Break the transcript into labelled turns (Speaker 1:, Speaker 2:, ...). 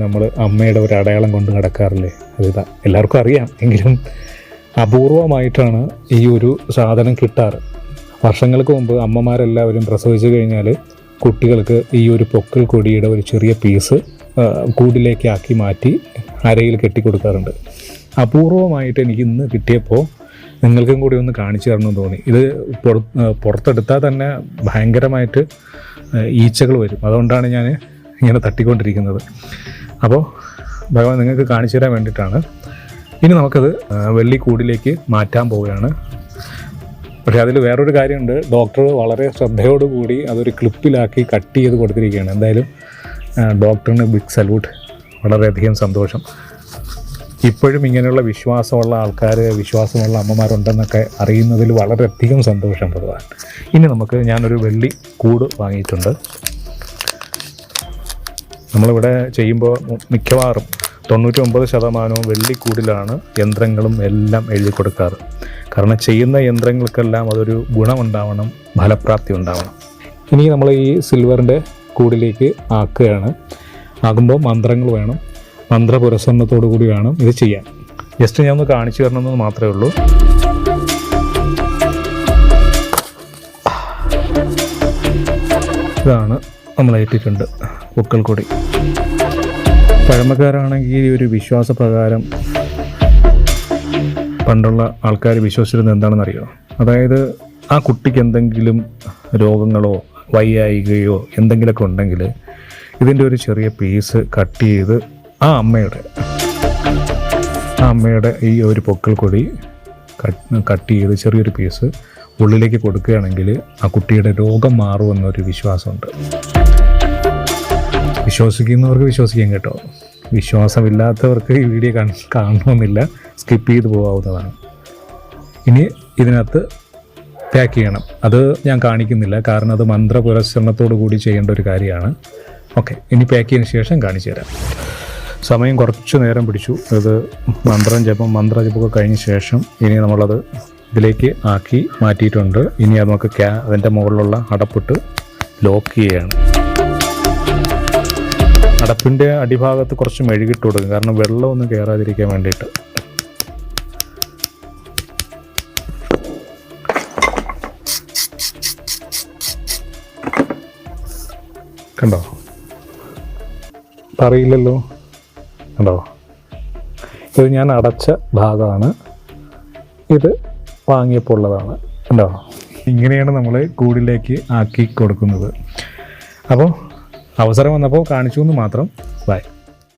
Speaker 1: നമ്മൾ അമ്മയുടെ ഒരു അടയാളം കൊണ്ട് നടക്കാറില്ലേ, അതിതാ എല്ലാവർക്കും അറിയാം. എങ്കിലും അപൂർവമായിട്ടാണ് ഈ ഒരു സാധനം കിട്ടാറ്. വർഷങ്ങൾക്ക് മുമ്പ് അമ്മമാരെല്ലാവരും പ്രസവിച്ചു കഴിഞ്ഞാൽ കുട്ടികൾക്ക് ഈ ഒരു പൊക്കിൾ കൊടിയുടെ ഒരു ചെറിയ പീസ് കൂടിലേക്ക് ആക്കി മാറ്റി അരയിൽ കെട്ടിക്കൊടുക്കാറുണ്ട്. അപൂർവമായിട്ട് എനിക്ക് ഇന്ന് കിട്ടിയപ്പോൾ നിങ്ങൾക്കും കൂടി ഒന്ന് കാണിച്ചു തരണമെന്ന് തോന്നി. ഇത് പുറത്തെടുത്താൽ തന്നെ ഭയങ്കരമായിട്ട് ഈച്ചകൾ വരും. അതുകൊണ്ടാണ് ഞാൻ ഇങ്ങനെ തട്ടിക്കൊണ്ടിരിക്കുന്നത്. അപ്പോൾ ഭഗവാൻ നിങ്ങൾക്ക് കാണിച്ചു തരാൻ വേണ്ടിയിട്ടാണ്. ഇനി നമുക്കത് വെള്ളിക്കൂടിലേക്ക് മാറ്റാൻ പോവുകയാണ്. പക്ഷേ അതിൽ വേറൊരു കാര്യമുണ്ട്. ഡോക്ടർ വളരെ ശ്രദ്ധയോടുകൂടി അതൊരു ക്ലിപ്പിലാക്കി കട്ട് ചെയ്ത് കൊടുത്തിരിക്കുകയാണ്. എന്തായാലും ഡോക്ടറിന് ബിഗ് സല്യൂട്ട്. വളരെയധികം സന്തോഷം. ഇപ്പോഴും ഇങ്ങനെയുള്ള വിശ്വാസമുള്ള ആൾക്കാർ, വിശ്വാസമുള്ള അമ്മമാരുണ്ടെന്നൊക്കെ അറിയുന്നതിൽ വളരെയധികം സന്തോഷം ഭഗവാൻ. ഇനി ഞാനൊരു വെള്ളി കൂട് വാങ്ങിയിട്ടുണ്ട്. നമ്മളിവിടെ ചെയ്യുമ്പോൾ മിക്കവാറും 99% വെള്ളിക്കൂടിലാണ് യന്ത്രങ്ങളും എല്ലാം എഴുതി കൊടുക്കാറ്. കാരണം ചെയ്യുന്ന യന്ത്രങ്ങൾക്കെല്ലാം അതൊരു ഗുണമുണ്ടാവണം, ഫലപ്രാപ്തി ഉണ്ടാവണം. ഇനി നമ്മൾ ഈ സിൽവറിൻ്റെ കൂടിലേക്ക് ആക്കുകയാണ്. ആകുമ്പോൾ മന്ത്രങ്ങൾ വേണം, മന്ത്രപുരസ്സരണത്തോടു കൂടി വേണം ഇത് ചെയ്യാൻ. ജസ്റ്റ് ഞാൻ ഒന്ന് കാണിച്ചു തരണമെന്ന് മാത്രമേ ഉള്ളൂ. ഇതാണ് നമ്മളേറ്റിട്ടുണ്ട് പൊക്കിൾ കൊടി. പഴമക്കാരാണെങ്കിൽ ഈ ഒരു വിശ്വാസപ്രകാരം പണ്ടുള്ള ആൾക്കാർ വിശ്വസിച്ചിരുന്നത് എന്താണെന്നറിയോ? അതായത് ആ കുട്ടിക്ക് എന്തെങ്കിലും രോഗങ്ങളോ വയ്യായികയോ എന്തെങ്കിലുമൊക്കെ ഉണ്ടെങ്കിൽ ഇതിൻ്റെ ഒരു ചെറിയ പീസ് കട്ട് ചെയ്ത് ആ അമ്മയുടെ ഈ ഒരു പൊക്കിൾ കൊടി കട്ട് ചെയ്ത് ചെറിയൊരു പീസ് ഉള്ളിലേക്ക് കൊടുക്കുകയാണെങ്കിൽ ആ കുട്ടിയുടെ രോഗം മാറുമെന്നൊരു വിശ്വാസമുണ്ട്. വിശ്വസിക്കുന്നവർക്ക് വിശ്വസിക്കാം കേട്ടോ. വിശ്വാസമില്ലാത്തവർക്ക് ഈ വീഡിയോ കാണണമെന്നില്ല, സ്കിപ്പ് ചെയ്ത് പോകാവുന്നതാണ്. ഇനി ഇതിനകത്ത് പാക്ക് ചെയ്യണം. അത് ഞാൻ കാണിക്കുന്നില്ല, കാരണം അത് മന്ത്രപുരസ്സരണത്തോടു കൂടി ചെയ്യേണ്ട ഒരു കാര്യമാണ്. ഓക്കെ, ഇനി പാക്ക് ചെയ്തതിന് ശേഷം കാണിച്ചു തരാം. സമയം കുറച്ച് നേരം പിടിച്ചു. ഇത് മന്ത്രജപമൊക്കെ കഴിഞ്ഞ ശേഷം ഇനി നമ്മളത് ഇതിലേക്ക് ആക്കി മാറ്റിയിട്ടുണ്ട്. ഇനി അത് നമുക്ക് അതിൻ്റെ മുകളിലുള്ള അടപ്പിട്ട് ലോക്ക് ചെയ്യുകയാണ്. അടപ്പിൻ്റെ അടിഭാഗത്ത് കുറച്ച് മെഴുകിട്ട് കൊടുക്കും, കാരണം വെള്ളമൊന്നും കയറാതിരിക്കാൻ വേണ്ടിയിട്ട്. കണ്ടോ? പറയില്ലല്ലോ. കണ്ടോ? ഇത് ഞാൻ അടച്ച ഭാഗമാണ്, ഇത് വാങ്ങിയപ്പോൾ ഉള്ളതാണ്. കണ്ടോ? ഇങ്ങനെയാണ് നമ്മൾ കൂടിലേക്ക് ആക്കി കൊടുക്കുന്നത്. അപ്പോൾ അവസരം വന്നപ്പോൾ കാണിച്ചു എന്ന് മാത്രം. ബൈ.